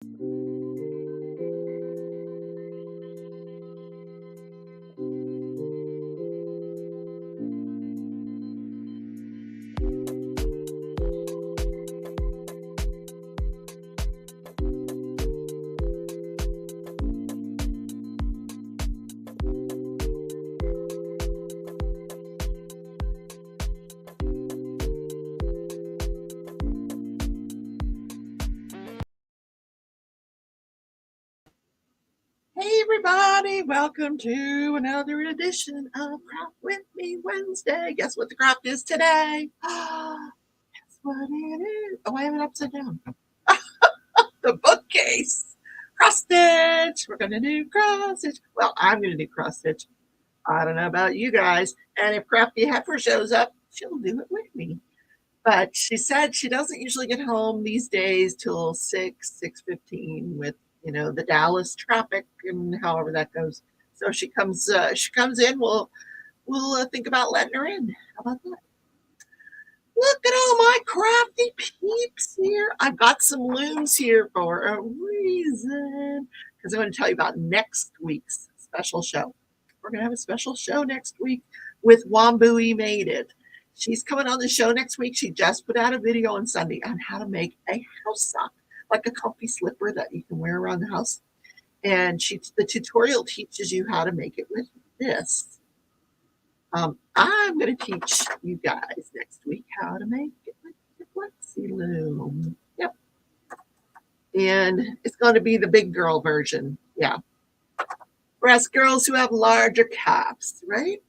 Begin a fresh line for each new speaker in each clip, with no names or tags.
Hey everybody, welcome to another edition of Craft With Me Wednesday. Guess what the craft is today? Guess what it is? Oh, I have it upside down. The bookcase. Cross stitch. We're going to do cross stitch. Well, I'm going to do cross stitch. I don't know about you guys. And if Crafty Heifer shows up, she'll do it with me. But she said she doesn't usually get home these days till 6:15 with the Dallas traffic and however that goes. So she comes in. We'll think about letting her in. How about that? Look at all my crafty peeps here. I've got some looms here for a reason because I'm going to tell you about next week's special show. We're going to have a special show next week with Wambui Made It. She's coming on the show next week. She just put out a video on Sunday on how to make a house sock, like a comfy slipper that you can wear around the house. And the tutorial teaches you how to make it with this. I'm going to teach you guys next week how to make it with the flexi loom. Yep. And it's going to be the big girl version. Yeah. For us girls who have larger calves, right?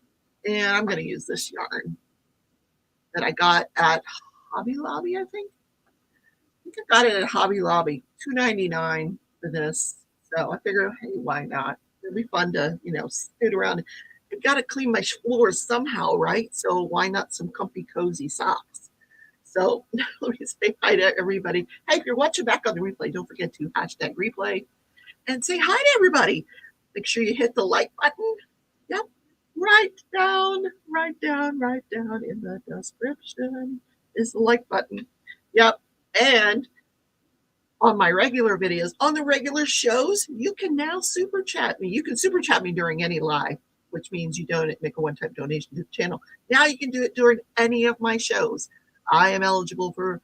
And I'm going to use this yarn that I got at Hobby Lobby, I think I got it at Hobby Lobby, $2.99 for this. So I figured, hey, why not? It'll be fun to, scoot around. I've got to clean my floors somehow, right? So why not some comfy, cozy socks? So let me say hi to everybody. Hey, if you're watching back on the replay, don't forget to hashtag replay and say hi to everybody. Make sure you hit the like button. Yep. Right down in the description is the like button. Yep. And on my regular videos, on the regular shows, you can now super chat me. You can super chat me during any live, which means you make a one-time donation to the channel. Now you can do it during any of my shows. I am eligible for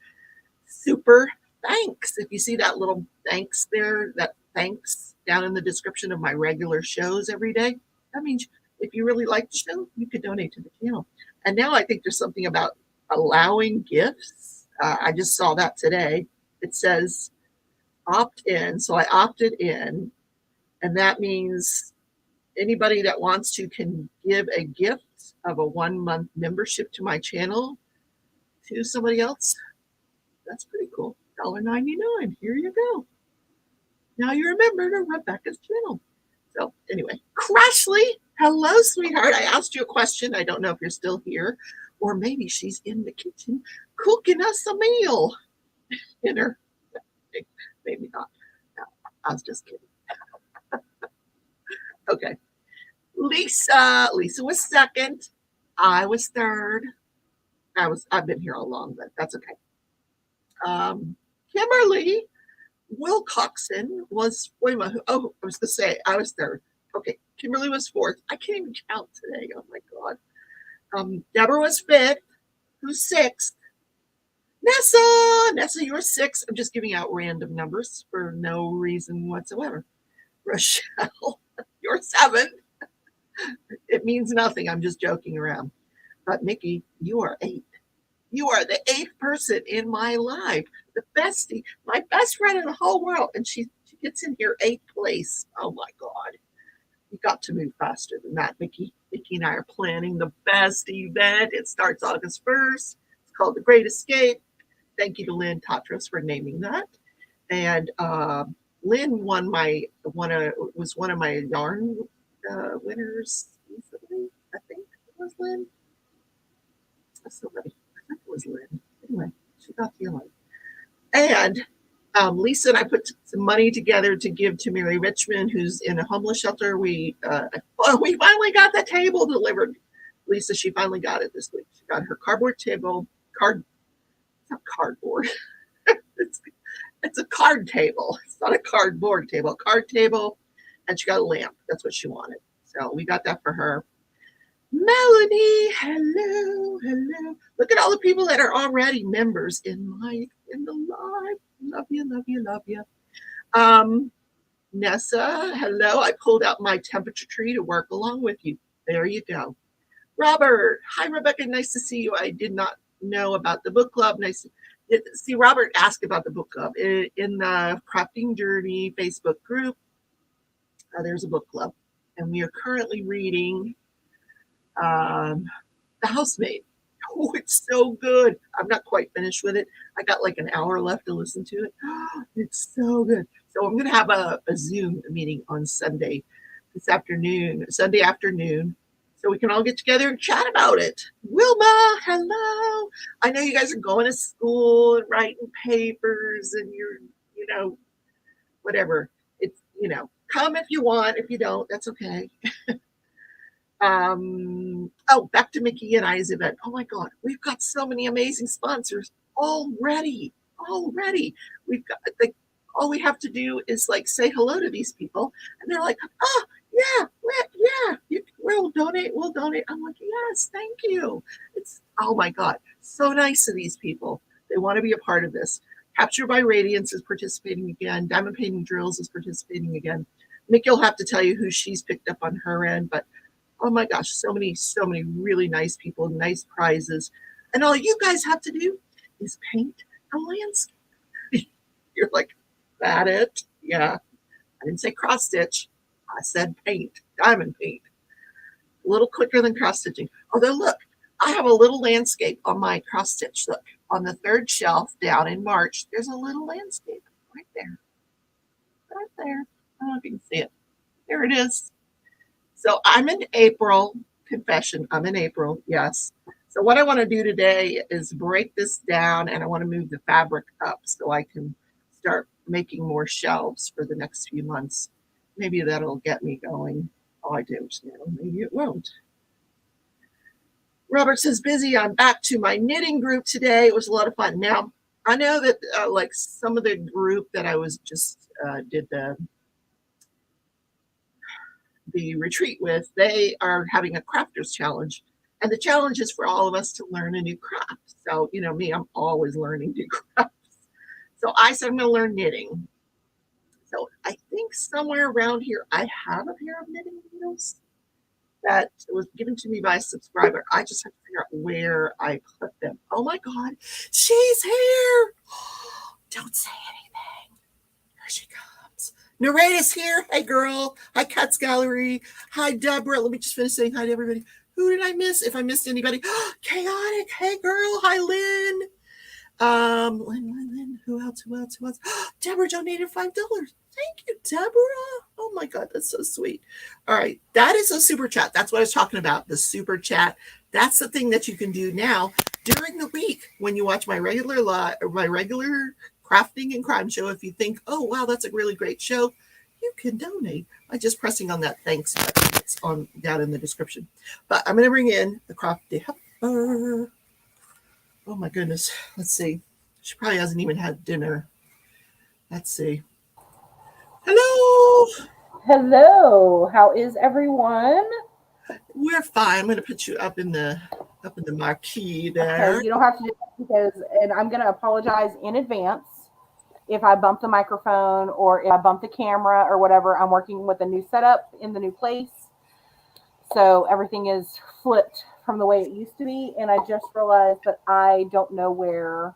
super thanks. If you see that little thanks there, that thanks down in the description of my regular shows every day, that means if you really like the show, you could donate to the channel. And now I think there's something about allowing gifts. I just saw that today. It says opt in. So I opted in. And that means anybody that wants to can give a gift of a 1-month membership to my channel to somebody else. That's pretty cool. $1.99. Here you go. Now you remember to Rebecca's channel. So anyway, Crashly, hello, sweetheart. I asked you a question. I don't know if you're still here, or maybe she's in the kitchen cooking us a meal. Dinner. Maybe not. No, I was just kidding. Okay. Lisa was second. I was third. I've been here all along, but that's okay. Kimberly Wilcoxon was, wait a minute. Oh, I was going to say I was third. Okay. Kimberly was fourth. I can't even count today. Oh my God. Deborah was fifth. Who's sixth? Nessa, you're sixth. I'm just giving out random numbers for no reason whatsoever. Rochelle, you're seventh. It means nothing. I'm just joking around. But Mickey, you are eighth. You are the eighth person in my life. The bestie, my best friend in the whole world. And she gets in here eighth place. Oh my God. You got to move faster than that, Mickey. Mickey and I are planning the best event. It starts August 1st. It's called The Great Escape. Thank you to Lynn Tatros for naming that. And Lynn was one of my yarn winners recently. I think it was Lynn. Somebody, I think it was Lynn. Anyway, she got the award. And Lisa and I put some money together to give to Mary Richmond, who's in a homeless shelter. We finally got the table delivered. Lisa, she finally got it this week. She got her cardboard table, it's not cardboard. It's a card table. It's not a cardboard table, a card table. And she got a lamp. That's what she wanted. So we got that for her. Melanie, hello, hello. Look at all the people that are already members in the live. Love you, love you, love you. Nessa, hello. I pulled out my temperature tree to work along with you. There you go. Robert, hi Rebecca, nice to see you. I did not know about the book club. Nice to see Robert ask about the book club in the Crafting Journey Facebook group. There's a book club, and we are currently reading The Housemaid. Oh, it's so good. I'm not quite finished with it. I got like an hour left to listen to it. It's so good. So I'm going to have a Zoom meeting on Sunday afternoon, so we can all get together and chat about it. Wilma, hello. I know you guys are going to school and writing papers and you're, whatever. It's, come if you want. If you don't, that's okay. Back to Mickey and I's event. Oh my God, we've got so many amazing sponsors already. We've got all we have to do is like say hello to these people, and they're like, oh yeah, we'll donate. I'm like, yes, thank you. It's, oh my God, so nice of these people. They want to be a part of this. Capture by Radiance is participating again. Diamond Painting Drills is participating again. Mickey will have to tell you who she's picked up on her end, but oh my gosh, so many really nice people, nice prizes. And all you guys have to do is paint a landscape. You're like, that it? Yeah. I didn't say cross stitch. I said paint, diamond paint. A little quicker than cross stitching. Although look, I have a little landscape on my cross stitch. Look, on the third shelf down in March, there's a little landscape right there. Right there. I don't know if you can see it. There it is. So I'm in April. Confession, I'm in April, yes. So what I want to do today is break this down, and I want to move the fabric up so I can start making more shelves for the next few months. Maybe that'll get me going. Oh, I don't know. Maybe it won't. Robert says, busy. I'm back to my knitting group today. It was a lot of fun. Now, I know that like some of the group that I was just did the retreat with, they are having a crafters challenge. And the challenge is for all of us to learn a new craft. So, me, I'm always learning new crafts. So I said, I'm going to learn knitting. So I think somewhere around here, I have a pair of knitting needles that was given to me by a subscriber. I just have to figure out where I put them. Oh my God, she's here. Don't say anything. Here she comes. Narrate is here. Hey, girl. Hi, Cats Gallery. Hi, Deborah. Let me just finish saying hi to everybody. Who did I miss? If I missed anybody. Chaotic. Hey, girl. Hi, Lynn. Lynn. Who else? Deborah donated $5. Thank you, Deborah. Oh my God, that's so sweet. All right, that is a super chat. That's what I was talking about, the super chat. That's the thing that you can do now during the week when you watch my regular crafting and crime show. If you think, oh wow, that's a really great show, you can donate by just pressing on that thanks button that's on down in the description. But I'm going to bring in the Crafty Heifer. Oh my goodness. Let's see. She probably hasn't even had dinner. Let's see.
Hello. How is everyone?
We're fine. I'm going to put you up in the marquee there.
Okay, you don't have to do that and I'm going to apologize in advance if I bump the microphone or if I bump the camera or whatever. I'm working with a new setup in the new place, so everything is flipped from the way it used to be, and I just realized that I don't know where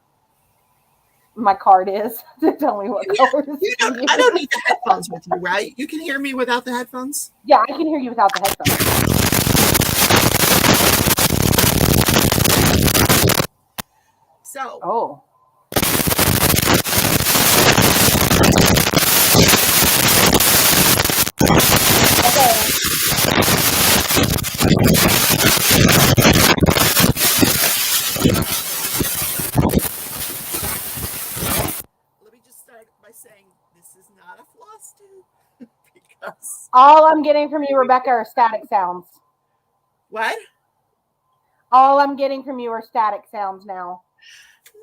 my card is to tell me what color
I don't need the headphones with you, right? You can hear me without the headphones?
Yeah, I can hear you without the headphones.
So.
Oh. Okay.
Let me just start by saying this is not a floss tube because
all I'm getting from you, Rebecca, are static sounds.
What?
All I'm getting from you are static sounds now.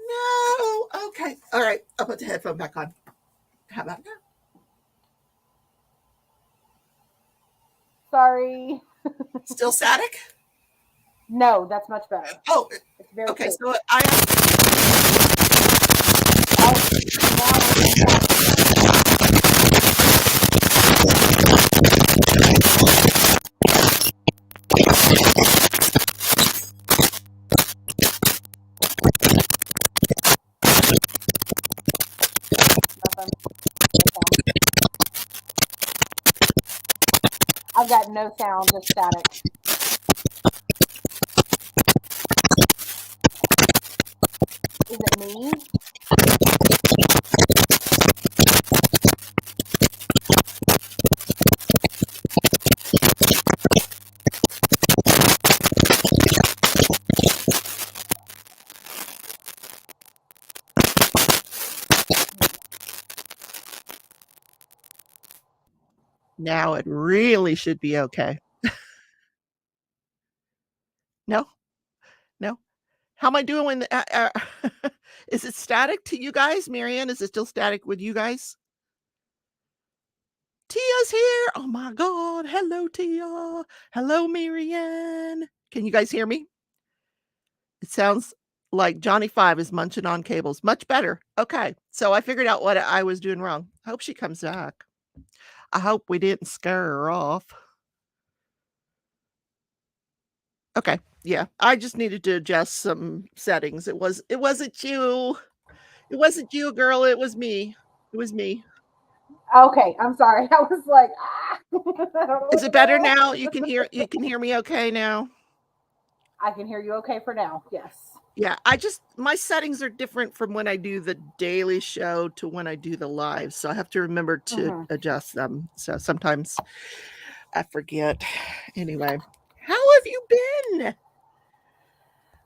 No. Okay. All right. I'll put the headphone back on. How about now?
Sorry.
Still static?
No, that's much better.
Oh,
It's very
okay.
clear.
So I have.
Nothing. I've got no sound, just static. Is it me?
Now it really should be okay. No? No? How am I doing when is it static to you guys? Marianne, is it still static with you guys? Tia's here. Oh my God. Hello, Tia. Hello, Marianne. Can you guys hear me? It sounds like Johnny Five is munching on cables. Much better. Okay. So I figured out what I was doing wrong. I hope she comes back. I hope we didn't scare her off. Okay. Yeah. I just needed to adjust some settings. It wasn't you. It wasn't you, girl. It was me. It was me.
Okay, I'm sorry. I was like,
Is it better now? You can hear me okay now?
I can hear you okay for now. Yes.
Yeah, my settings are different from when I do the daily show to when I do the live. So I have to remember to adjust them. So sometimes I forget. Anyway, how have you been?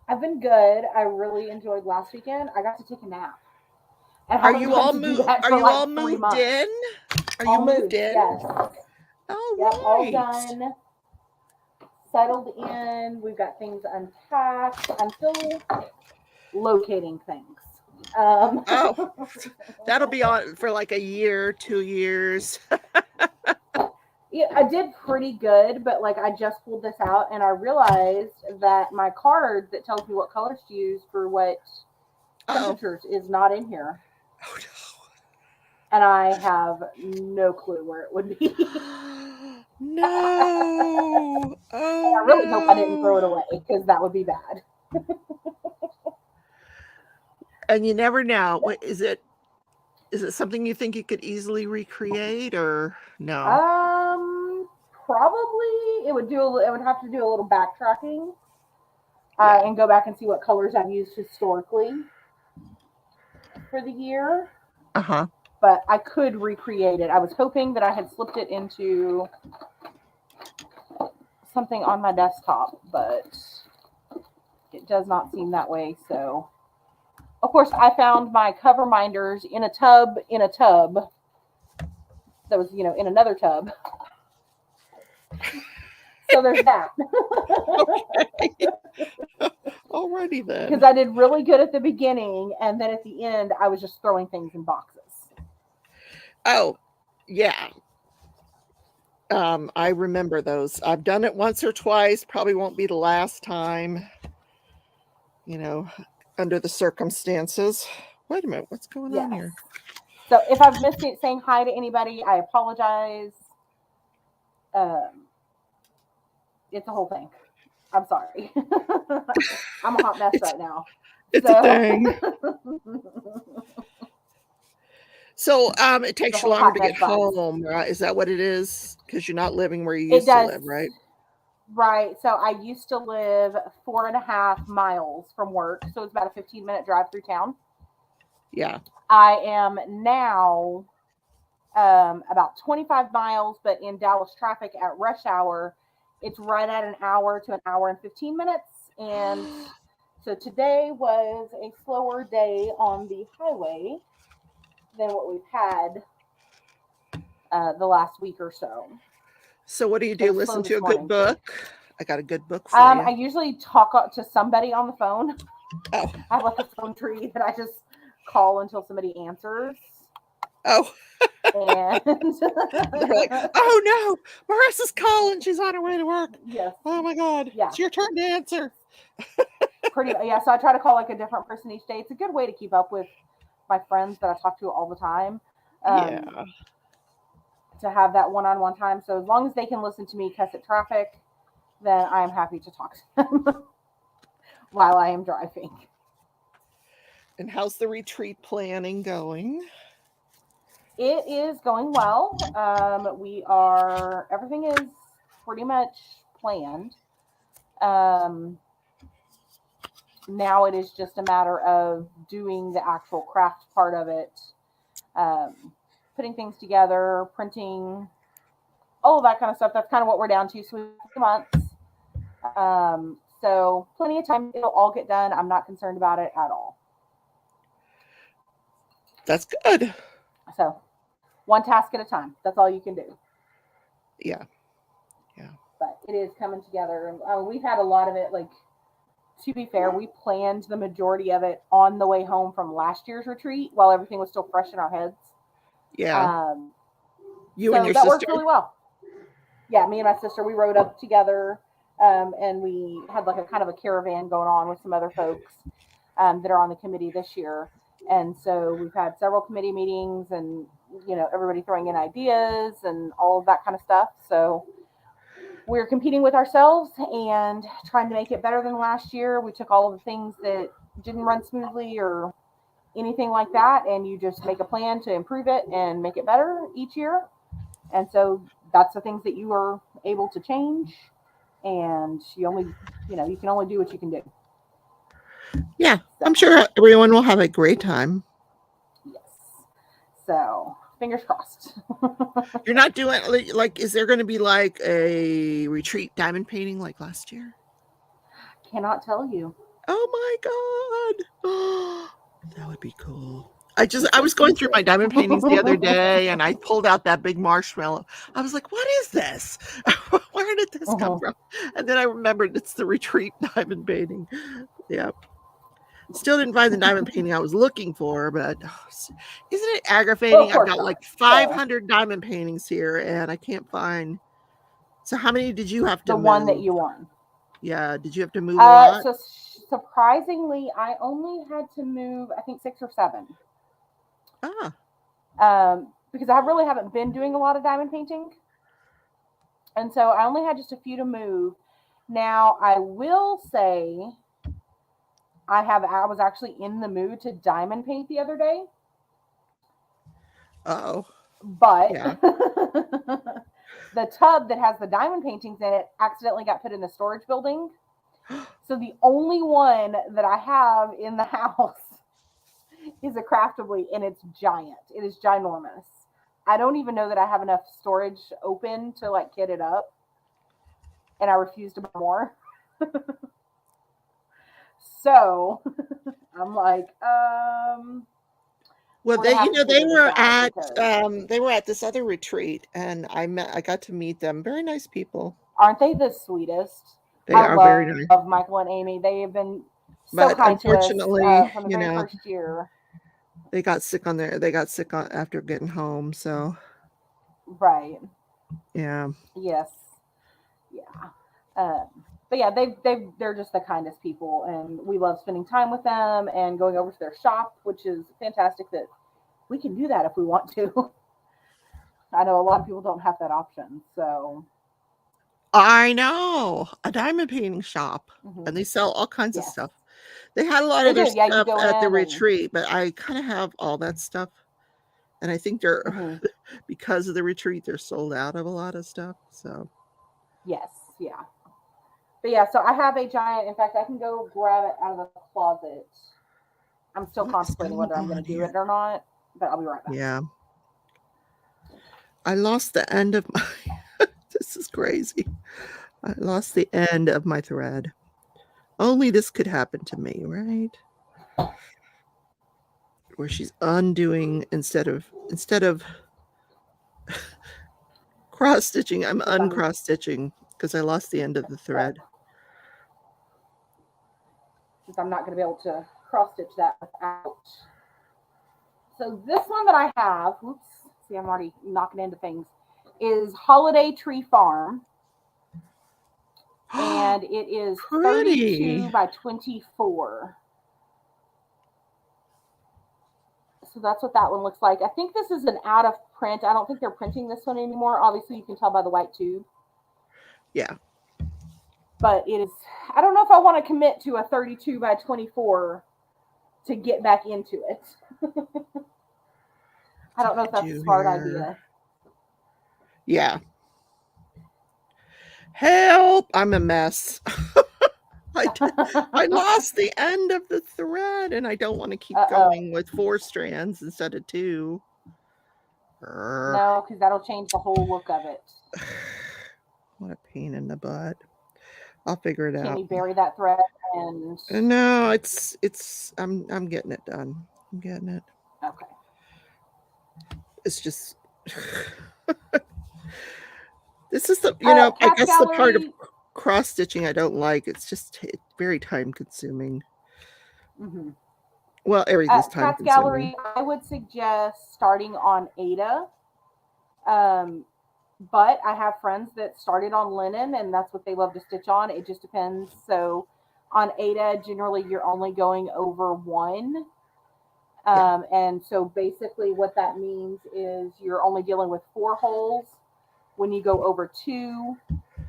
I've been good. I really enjoyed last weekend. I got to take a nap.
Are you all moved? Are you all moved in? Are you moved in?
Yes.
Oh,
yep,
right.
all done. Settled in. We've got things unpacked. I'm still locating things.
Oh, that'll be on for like a year, 2 years.
Yeah, I did pretty good, but like I just pulled this out and I realized that my card that tells me what colors to use for what temperatures is not in here.
Oh no.
And I have no clue where it would be.
No. Oh,
I really hope I didn't throw it away because that would be bad.
And you never know. Is it something you think you could easily recreate or no?
Probably it would have to do a little backtracking and go back and see what colors I've used historically for the year.
Uh-huh.
But I could recreate it. I was hoping that I had slipped it into something on my desktop, but it does not seem that way. So, of course, I found my cover minders in a tub that was, in another tub. So there's that.
Okay. Alrighty then.
Because I did really good at the beginning, and then at the end, I was just throwing things in boxes.
Oh, yeah. I remember those. I've done it once or twice. Probably won't be the last time. Under the circumstances. Wait a minute. What's going on here?
So if I've missed it saying hi to anybody, I apologize. It's a whole thing. I'm sorry. I'm a hot mess right now.
It's a thing. So it takes you longer to get home, right? Is that what it is? Because you're not living where you used to live, right?
Right. So I used to live 4.5 miles from work. So it's about a 15-minute drive through town.
Yeah.
I am now about 25 miles, but in Dallas traffic at rush hour, it's right at an hour to an hour and 15 minutes. And so today was a slower day on the highway than what we've had the last week or so.
So what do you do? Listen to a good book? I got a good book for you.
I usually talk to somebody on the phone.
Oh.
I have like a phone tree that I just call until somebody answers.
Oh.
And
They're like, oh no, Marissa's calling. She's on her way to work.
yes.
Oh my God.
Yeah.
It's your turn to answer.
Pretty yeah. So I try to call like a different person each day. It's a good way to keep up with my friends that I talk to all the time.
Yeah.
To have that one-on-one time. So as long as they can listen to me cuss at traffic, then I am happy to talk to them while I am driving.
And how's the retreat planning going?
It is going well. Everything is pretty much planned. Now it is just a matter of doing the actual craft part of it, putting things together, printing, all of that kind of stuff. That's kind of what we're down to. So we have 2 months. So plenty of time. It'll all get done. I'm not concerned about it at all.
That's good.
So one task at a time. That's all you can do.
Yeah.
But it is coming together. We've had a lot of it. Like, to be fair, we planned the majority of it on the way home from last year's retreat while everything was still fresh in our heads.
Yeah. You
so
and your
that
sister?
worked really well. Yeah, me and my sister, we rode up together, and we had like a kind of a caravan going on with some other folks that are on the committee this year. And so we've had several committee meetings and, everybody throwing in ideas and all of that kind of stuff. So we're competing with ourselves and trying to make it better than last year. We took all of the things that didn't run smoothly or anything like that, and you just make a plan to improve it and make it better each year. And so that's the things that you are able to change, and you can only do what you can do.
Yeah, so. I'm sure everyone will have a great time.
Yes. So fingers crossed.
You're not doing is there going to be like a retreat diamond painting like last year?
Cannot tell you.
Oh my God. That would be cool. I was going through my diamond paintings the other day and I pulled out that big marshmallow. I was like, what is this? Where did this come from? And then I remembered it's the retreat diamond painting. Yep. Still didn't find the diamond painting I was looking for, but isn't it aggravating? I've got like 500 diamond paintings here and I can't find. So how many did you have to move?
The one that you won.
Yeah. Did you have to move a lot?
So surprisingly, I only had to move, I think 6 or 7. Because I really haven't been doing a lot of diamond painting. And so I only had just a few to move. Now, I will say I was actually in the mood to diamond paint the other day.
Oh.
But yeah. The tub that has the diamond paintings in it accidentally got put in the storage building. So the only one that I have in the house is a Craftably, and it's giant. It is ginormous. I don't even know that I have enough storage open to like kit it up. And I refuse to buy more. So I'm like,
well, they were at this other retreat, and I got to meet them. Very nice people.
Aren't they the sweetest?
They are very nice.
I love Michael and Amy. They have been so kind to us from the very first year.
They got sick after getting home. So.
Right.
Yeah.
Yes. Yeah. But yeah, they're just the kindest people, and we love spending time with them and going over to their shop, which is fantastic that we can do that if we want to. I know a lot of people don't have that option, so.
I know, a diamond painting shop, and they sell all kinds of stuff. They had a lot of their stuff at the retreat, but I kind of have all that stuff, and I think they're because of the retreat, they're sold out of a lot of stuff. So.
Yes. Yeah. But yeah, so I have a giant. In fact, I can go grab it out of the closet. I'm still contemplating whether I'm going to do it or not, but I'll be right back.
Yeah. I lost the end of my. This is crazy. I lost the end of my thread. Only this could happen to me, right? Where she's undoing instead of cross stitching. I'm uncross stitching because I lost the end of the thread.
since I'm not going to be able to cross stitch that without. So this one that I have, oops, see, I'm already knocking into things, is Holiday Tree Farm. And it is
Pretty.
32 by 24. So that's what that one looks like. I think this is an out of print. I don't think they're printing this one anymore. Obviously, you can tell by the white tube.
Yeah.
But it is, I don't know if I want to commit to a 32 by 24 to get back into it. I don't know if that's a smart idea.
Yeah. Help! I'm a mess. I lost the end of the thread, and I don't want to keep going with 4 strands instead of 2.
No, because that'll change the whole look of it.
What a pain in the butt. I'll figure it out.
Can you bury that thread? And
no, it's I'm getting it done. I'm getting it.
Okay.
It's just this is the I guess the part of cross stitching I don't like. It's just very time consuming.
Mm-hmm.
Well, everything's time consuming.
Gallery, I would suggest starting on Aida. But I have friends that started on linen, and that's what they love to stitch on. It just depends. So on Aida, generally you're only going over 1. And so basically what that means is you're only dealing with 4 holes. When you go over 2,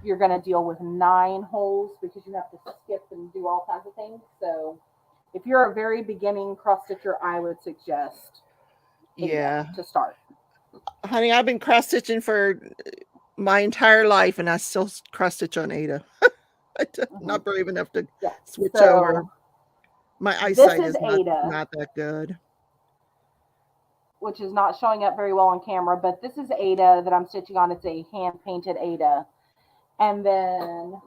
you're going to deal with 9 holes because you have to skip and do all kinds of things. So if you're a very beginning cross stitcher, I would suggest Aida to start.
Honey, I've been cross stitching for my entire life, and I still cross stitch on Aida. I'm not brave enough to switch over. My eyesight is not that good,
which is not showing up very well on camera. But this is Aida that I'm stitching on. It's a hand painted Aida, and then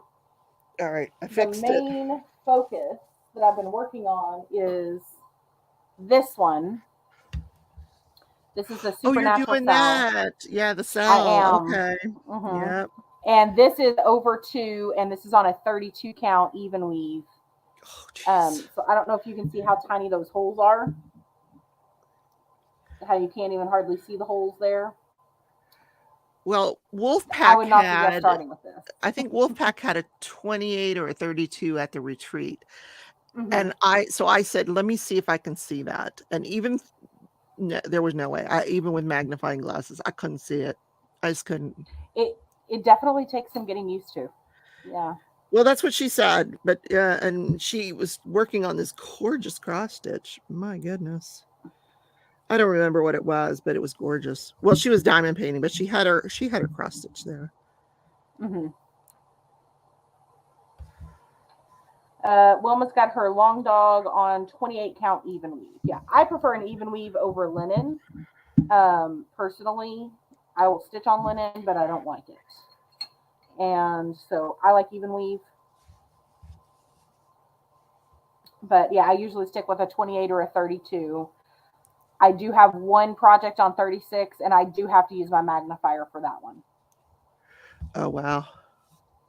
all right, I fixed it.
The main focus that I've been working on is this one. This is the Supernatural
you're doing
cell.
that. Yeah, the cell.
I am.
Okay.
Mm-hmm.
Yep.
And this is over 2, and this is on a 32 count even weave. So I don't know if you can see how tiny those holes are. How you can't even hardly see the holes there.
Well, Wolfpack
I would not suggest starting with this.
I think Wolfpack had a 28 or a 32 at the retreat. Mm-hmm. And I said, let me see if I can see that. And even there was no way. Even with magnifying glasses, I couldn't see it. I just couldn't.
It definitely takes some getting used to. Yeah.
Well, that's what she said. But and she was working on this gorgeous cross stitch. My goodness. I don't remember what it was, but it was gorgeous. Well, she was diamond painting, but she had her cross stitch there.
Mm-hmm. Wilma's got her long dog on 28 count even weave. Yeah, I prefer an even weave over linen. Personally, I will stitch on linen, but I don't like it. And so I like even weave. But yeah, I usually stick with a 28 or a 32. I do have one project on 36, and I do have to use my magnifier for that one.
Oh, wow.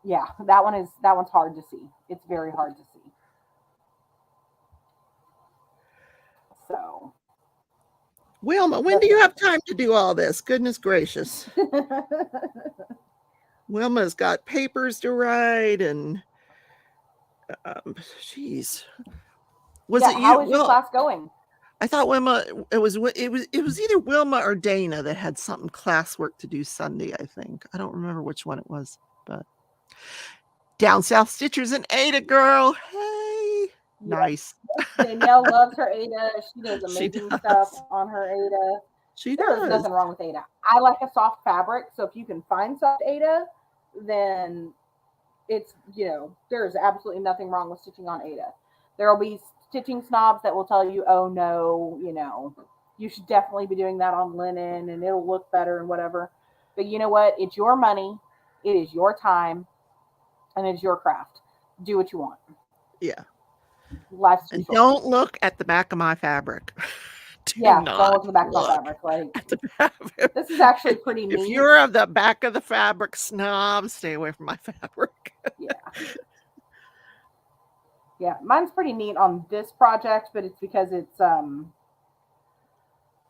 Yeah, that one's hard to see. It's very hard to see. So,
Wilma, when do you have time to do all this? Goodness gracious. Wilma's got papers to write, and geez.
How is your class going?
I thought Wilma, it was either Wilma or Dana that had something classwork to do Sunday, I think. I don't remember which one it was, but Down South Stitchers and Aida, girl. Hey. Nice.
Danielle loves her Aida. She does amazing stuff on her Aida. There's nothing wrong with Aida. I like a soft fabric, so if you can find soft Aida, then it's, there's absolutely nothing wrong with stitching on Aida. There will be stitching snobs that will tell you, oh no, you should definitely be doing that on linen and it'll look better and whatever. But you know what? It's your money. It is your time. And it's your craft. Do what you want.
Yeah.
Life's
and don't look at the back of my fabric.
Don't look at the back of my fabric. Like, this is actually pretty neat.
If you're of the back of the fabric snob, stay away from my fabric.
Yeah. Yeah, mine's pretty neat on this project, but it's because it's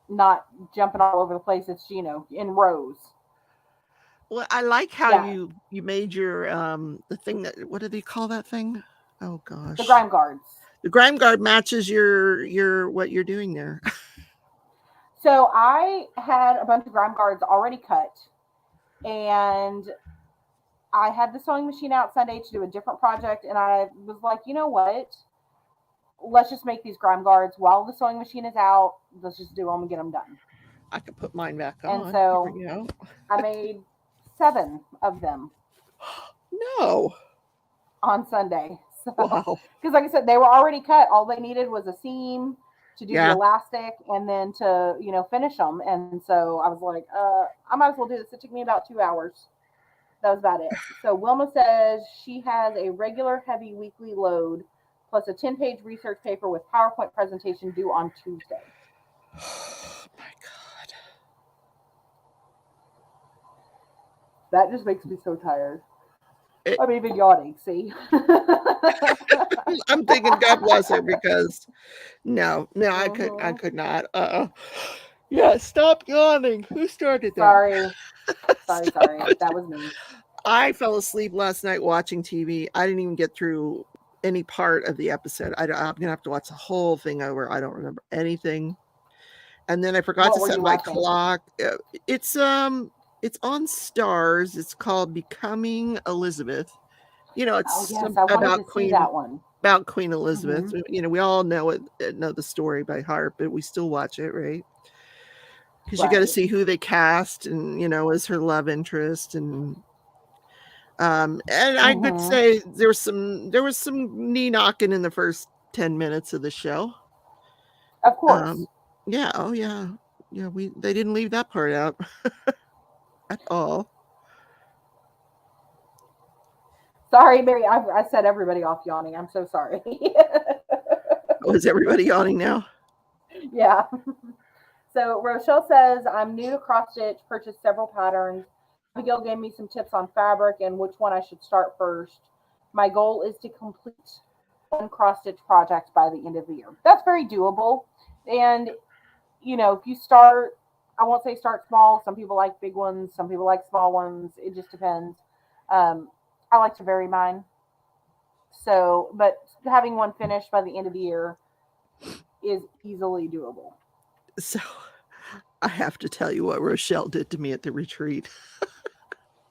not jumping all over the place. It's in rows.
Well, I like how
Yeah,
you made your the thing that what do they call that thing? Oh
the
gosh.
grime guards.
The grime guard matches your what you're doing there.
So I had a bunch of grime guards already cut, and I had the sewing machine out Sunday to do a different project, and I was like, you know what? Let's just make these grime guards while the sewing machine is out. Let's just do them and get them done.
I can put mine back
And
on. Here
so
we go.
I made 7 of them
No.
on Sunday. So,
Wow.
because like I said, they were already cut. All they needed was a seam to do the
Yeah.
elastic and then to, finish them. And so I was like, I might as well do this. It took me about 2 hours. That was about it. So Wilma says she has a regular heavy weekly load plus a 10-page research paper with PowerPoint presentation due on Tuesday.
Oh my god.
That just makes me so tired.
It,
I'm even yawning, see?
I'm thinking God bless her because no, I
Mhm.
could not. Yeah, stop yawning. Who started that?
Sorry.
Stop
Sorry.
it.
That was me.
I fell asleep last night watching TV. I didn't even get through any part of the episode. I'm gonna have to watch the whole thing over. I don't remember anything. And then I forgot
What
to
were
set
you
my
watching?
clock. It's it's on Stars. It's called Becoming Elizabeth.
Oh,
It's
yes. I wanted to see that one.
about Queen Elizabeth.
Hmm.
We all know the story by heart, but we still watch it, right? Because you got to
Right.
see who they cast and as her love interest and I could
Hmm.
say there was some knee knocking in the first 10 minutes of the show.
Of
Um,
course.
yeah, oh yeah, yeah. They didn't leave that part out at all.
Sorry, Mary. I set everybody off yawning. I'm so sorry.
Oh, is everybody yawning now?
Yeah. So Rochelle says, I'm new to cross stitch, purchased several patterns. Abigail gave me some tips on fabric and which one I should start first. My goal is to complete one cross stitch project by the end of the year. That's very doable. And, if you start, I won't say start small. Some people like big ones, some people like small ones. It just depends. I like to vary mine. So, but having one finished by the end of the year is easily doable.
So I have to tell you what Rochelle did to me at the retreat.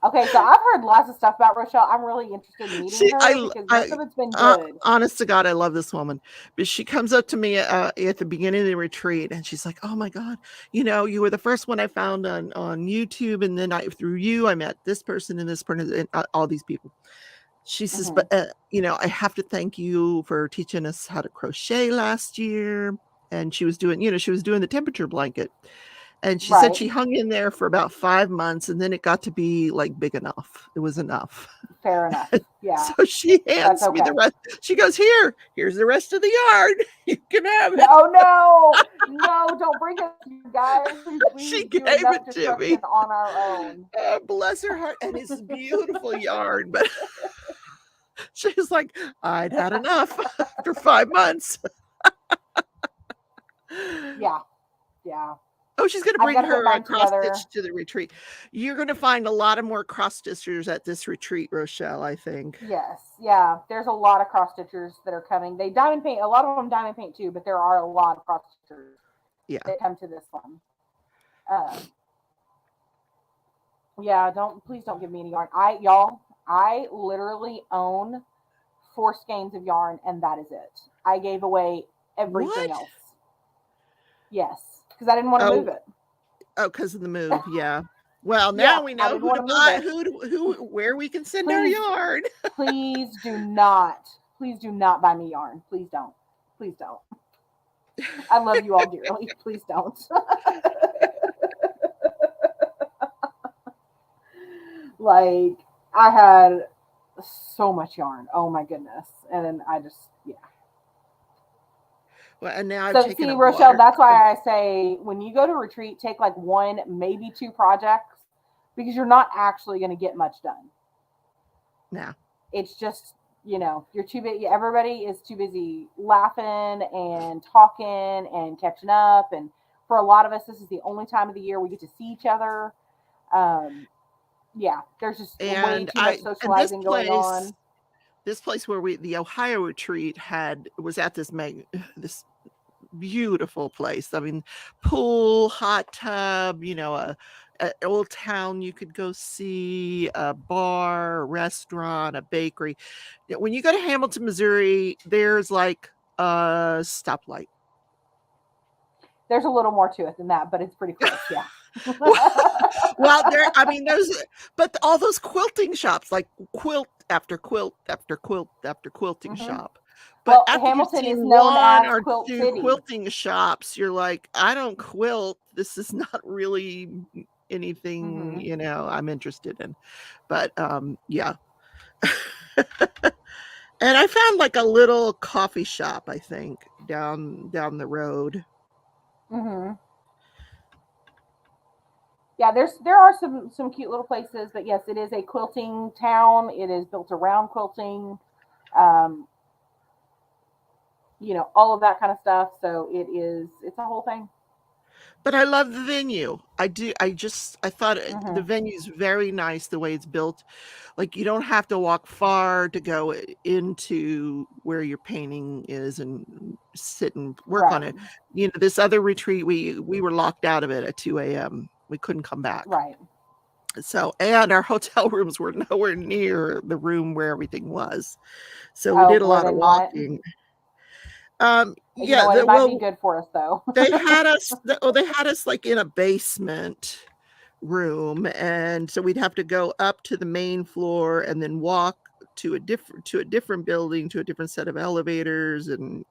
Okay, so I've heard lots of stuff about Rochelle. I'm really interested in meeting
She,
her because most
I,
of it's been good.
honest to God, I love this woman. But she comes up to me at the beginning of the retreat, and she's like, "Oh my God, you were the first one I found on YouTube, and then through you, I met this person and this person and all these people." She says,
Hmm.
"But I have to thank you for teaching us how to crochet last year." And she was doing the temperature blanket. And she said
Right.
she hung in there for about 5 months, and then it got to be, like, big enough. It was enough.
Fair enough. Yeah,
So she
that's
hands me the
okay.
rest. She goes, here's the rest of the yarn. You can have it."
Oh no, no, don't bring us, you guys. We
She
do
gave
enough
it to
destruction
me.
on our own.
Bless her heart. And it's beautiful yarn. But she's like, I'd had enough after 5 months.
Yeah, yeah.
Oh, she's going to
I've
bring
got to put
her
mine
cross
together.
stitch to the retreat. You're going to find a lot of more cross stitchers at this retreat, Rochelle, I think.
Yes, yeah. There's a lot of cross stitchers that are coming. They diamond paint. A lot of them diamond paint too, but there are a lot of cross stitchers
Yeah.
that come to this one. Um, Yeah, please don't give me any yarn. I literally own 4 skeins of yarn and that is it. I gave away everything
What?
else. Yes, because I didn't want to move
Oh,
it.
oh, because of the move. Yeah. Well,
Yeah,
now we
I
know
didn't
who
want
to
to move
buy,
it.
where we can send our
Please,
yarn.
please do not buy me yarn. Please don't. Please don't. I love you all dearly. Please don't. Like, I had so much yarn. Oh my goodness. And I just, yeah.
Well, and now I've
So
taken
see,
a
Rochelle,
water.
that's why I say when you go to retreat, take like 1, maybe 2 projects because you're not actually going to get much done.
Now,
It's just you're too busy. Everybody is too busy laughing and talking and catching up. And for a lot of us, this is the only time of the year we get to see each other. Um, yeah, there's just way
And
too much
and
socializing going on.
this place where the Ohio retreat was at this beautiful place. I mean, pool, hot tub, a old town you could go see, a bar, a restaurant, a bakery. When you go to Hamilton, Missouri, there's like a stoplight.
There's a little more to it than that, but it's pretty close. Yeah.
Well, but all those quilting shops, like quilt after quilt after quilt after quilting
Mm-hmm.
shop. But
Well,
after you've
Hamilton is
seen
known
one
as
or
Quilt
two
City.
quilting shops, you're like, I don't quilt. This is not really anything,
Mm-hmm.
I'm interested in. But yeah. And I found like a little coffee shop, I think, down the road.
Mm-hmm. Yeah, there are some cute little places, but yes, it is a quilting town. It is built around quilting, um, all of that kind of stuff. So it's a whole thing.
But I love the venue. I do. I thought the
Mm-hmm.
venue's very nice the way it's built. Like, you don't have to walk far to go into where your painting is and sit and work on
Right.
it. This other retreat, we were locked out of it at 2 a.m. We couldn't come back.
Right.
So, and our hotel rooms were nowhere near the room where everything was. So we
Oh,
did a
were
lot
they
of
not?
walking.
You know
Yeah,
what? It might be good for us though.
they had us like in a basement room, and so we'd have to go up to the main floor and then walk to a different building, to a different set of elevators, and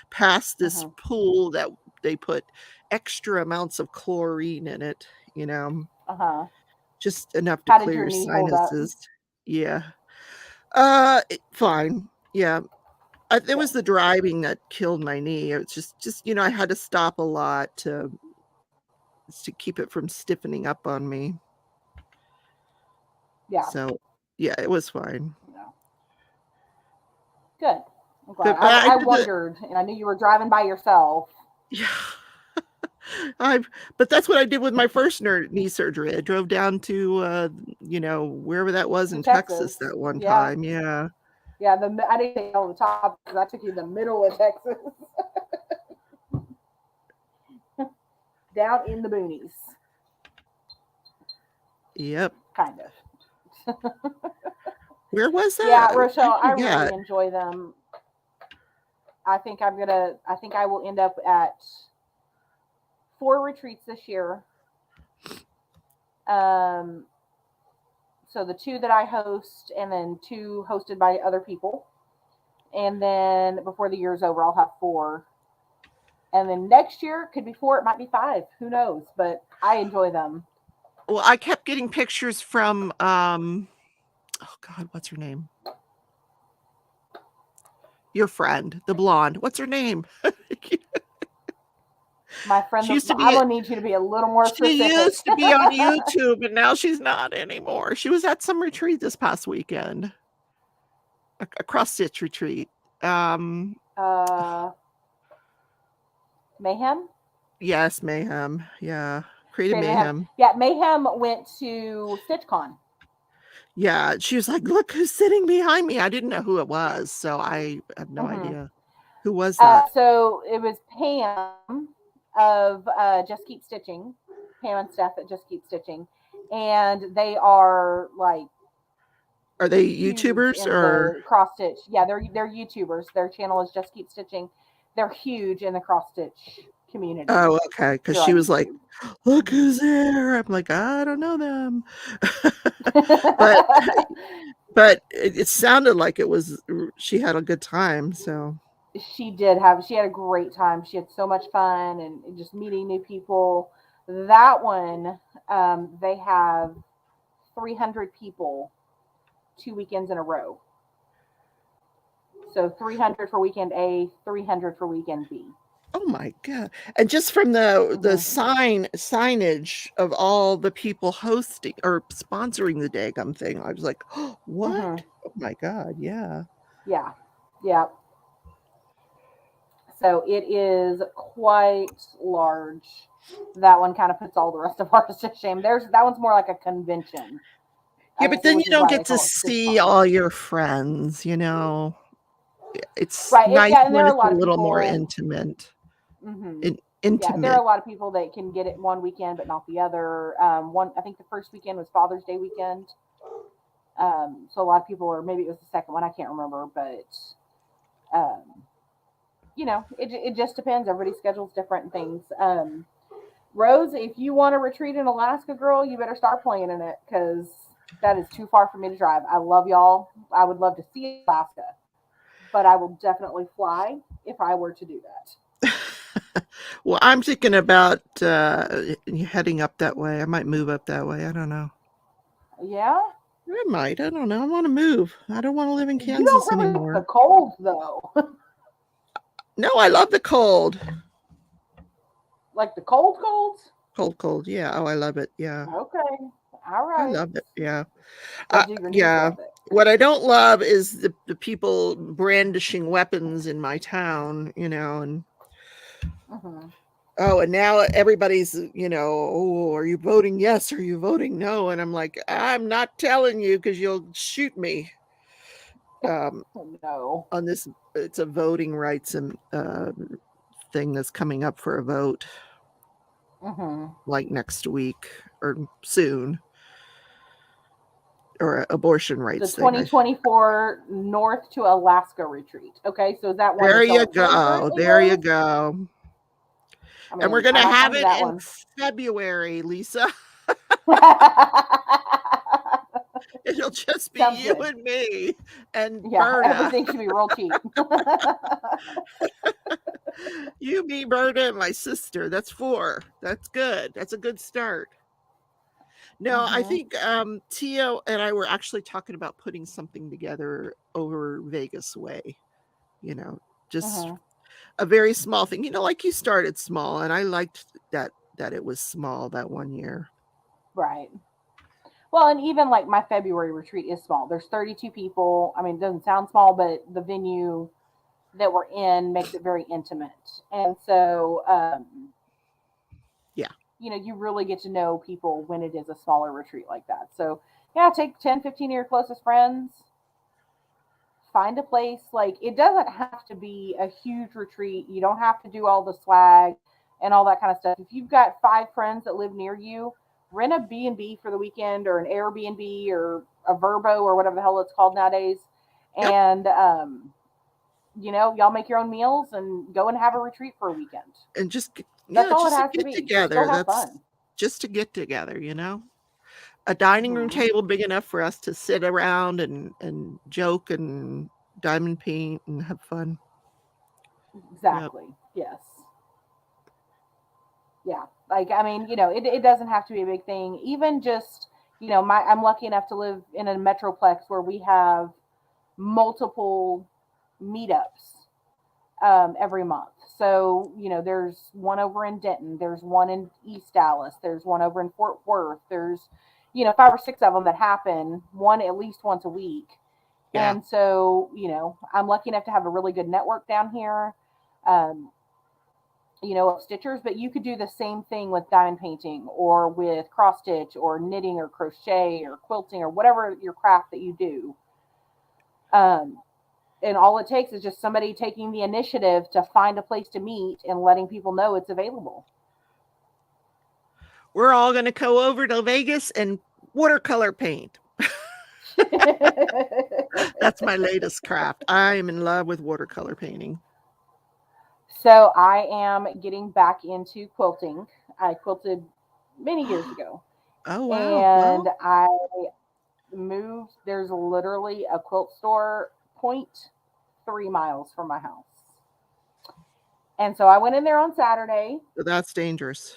past this
Mm-hmm.
pool that they put extra amounts of chlorine in it,
Uh-huh.
just enough to
How did
clear
your
your
knee hold up?
sinuses. Yeah. Fine. Yeah. It was
Good.
the driving that killed my knee. It's just I had to stop a lot to keep it from stiffening up on me.
Yeah.
So, yeah, it was fine.
Yeah. Good. I'm glad.
But I
I
did
wondered, and I knew you were driving by yourself.
yeah. But that's what I did with my first knee surgery. I drove down to wherever that was
To
in
Texas.
Texas that one
Yeah.
time. Yeah.
Yeah. I didn't say on the top because I took you in the middle of Texas. Down in the boonies.
Yep.
Kind of.
Where was that?
Yeah, Rochelle, I
forget.
really enjoy them. I think I will end up at 4 retreats this year. So the 2 that I host, and then 2 hosted by other people. And then before the year's over, I'll have 4. And then next year could be 4, it might be 5. Who knows? But I enjoy them.
Well, I kept getting pictures from oh God, what's her name? Your friend, the blonde. What's her name?
My friend, I'm gonna need you to be a little more specific.
She used to be on YouTube, and now she's not anymore. She was at some retreat this past weekend, a cross stitch retreat.
Mayhem.
Yes, Mayhem. Yeah, Creative Mayhem.
Yeah, Mayhem went to StitchCon.
Yeah, she was like, "Look who's sitting behind me." I didn't know who it was, so I have no idea. Who was that?
So it was Pam of Just Keep Stitching, Pam and Steph at Just Keep Stitching, and they are like.
Are they YouTubers or
cross stitch? Yeah, they're YouTubers. Their channel is Just Keep Stitching. They're huge in the cross stitch community.
Oh, okay. Because she was like, "Look who's there." I'm like, I don't know them, but it sounded like she had a good time. So
she had a great time. She had so much fun and just meeting new people. That one, they have 300 people 2 weekends in a row. So 300 for weekend A, 300 for weekend B.
Oh my God. And just from the signage of all the people hosting or sponsoring the daggum thing, I was like, oh, what? Oh my God. Yeah.
Yeah. Yeah. So it is quite large. That one kind of puts all the rest of ours to shame. There's that one's more like a convention,
Yeah, but then you
which is
don't
why
get
they
to
call it
see
TwitchCon.
all your friends, It's
Right.
nice
Yeah, and there
when
are a
it's a
lot of
little more
people.
intimate.
Hmm. Yeah, there are
Intimate.
a lot of people that can get it one weekend but not the other. I think the first weekend was Father's Day weekend. So a lot of people, or maybe it was the second one, I can't remember, but um, it just depends. Everybody's schedule's different and things. Rose, if you want to retreat in Alaska, girl, you better start planning it because that is too far for me to drive. I love y'all. I would love to see Alaska, but I will definitely fly if I were to do that.
Well, I'm thinking about heading up that way. I might move up that way. I don't know.
Yeah,
I might. I don't know. I want to move. I don't want to live in
you don't
Kansas
really like the
anymore.
cold though.
No, I love the cold.
Like the cold colds.
Cold, cold. Yeah. Oh, I love it. Yeah.
Okay, all
I
right.
love it. Yeah.
But do your niece
Yeah.
love it?
What I don't love is the people brandishing weapons in my town, and
Hmm.
oh, and now everybody's, oh, are you voting yes? Are you voting no? And I'm like, I'm not telling you because you'll shoot me. Um,
Oh, no.
on this, it's a voting rights and thing that's coming up for a vote
Hmm.
like next week or soon, or a abortion
The
rights thing.
2024 North to Alaska retreat. Okay, so is that one
There
that
you
y'all plan
go.
currently,
There you
Rose?
go.
I
And we're
mean,
going
I
to
might
have
come to
it
that
in
one.
February, Lisa. It'll just be
Sounds
you
good.
and me and
Yeah,
Berta.
everything should be real cheap.
You, me, Berta, and my sister. That's four. That's good. That's a good start. No, I
Hmm.
think Tio and I were actually talking about putting something together over Vegas way, just
Hmm.
a very small thing. Like you started small, and I liked that it was small that one year.
Right. Well, and even like my February retreat is small. There's 32 people. I mean, it doesn't sound small, but the venue that we're in makes it very intimate. And so,
Yeah.
you really get to know people when it is a smaller retreat like that. So, yeah, take 10, 15 of your closest friends, find a place. Like, it doesn't have to be a huge retreat. You don't have to do all the swag and all that kind of stuff. If you've got 5 friends that live near you, rent a B&B for the weekend or an Airbnb or a Verbo or whatever the hell it's called nowadays.
Yep.
And, y'all make your own meals and go and have a retreat for a weekend.
And
That's all it
just to
has to
get
be. Just go
together.
have
That's
fun.
just to get together. A dining room
Hmm.
table big enough for us to sit around and joke and diamond paint and have fun. Yep.
Exactly. Yes. Yeah. Like, I mean, it doesn't have to be a big thing. Even just, I'm lucky enough to live in a metroplex where we have multiple meetups every month. So, there's one over in Denton, there's one in East Dallas, there's one over in Fort Worth, there's, 5 or 6 of them that happen one at least once a week.
Yeah.
And so, I'm lucky enough to have a really good network down here. Um, of stitchers, but you could do the same thing with diamond painting or with cross stitch or knitting or crochet or quilting or whatever your craft that you do. Um, and all it takes is just somebody taking the initiative to find a place to meet and letting people know it's available.
We're all going to go over to Vegas and watercolor paint. That's my latest craft. I am in love with watercolor painting.
So I am getting back into quilting. I quilted many years ago,
Oh, wow.
and
Well,
I moved. There's literally a quilt store 0.3 miles from my house. And so I went in there on Saturday
that's dangerous.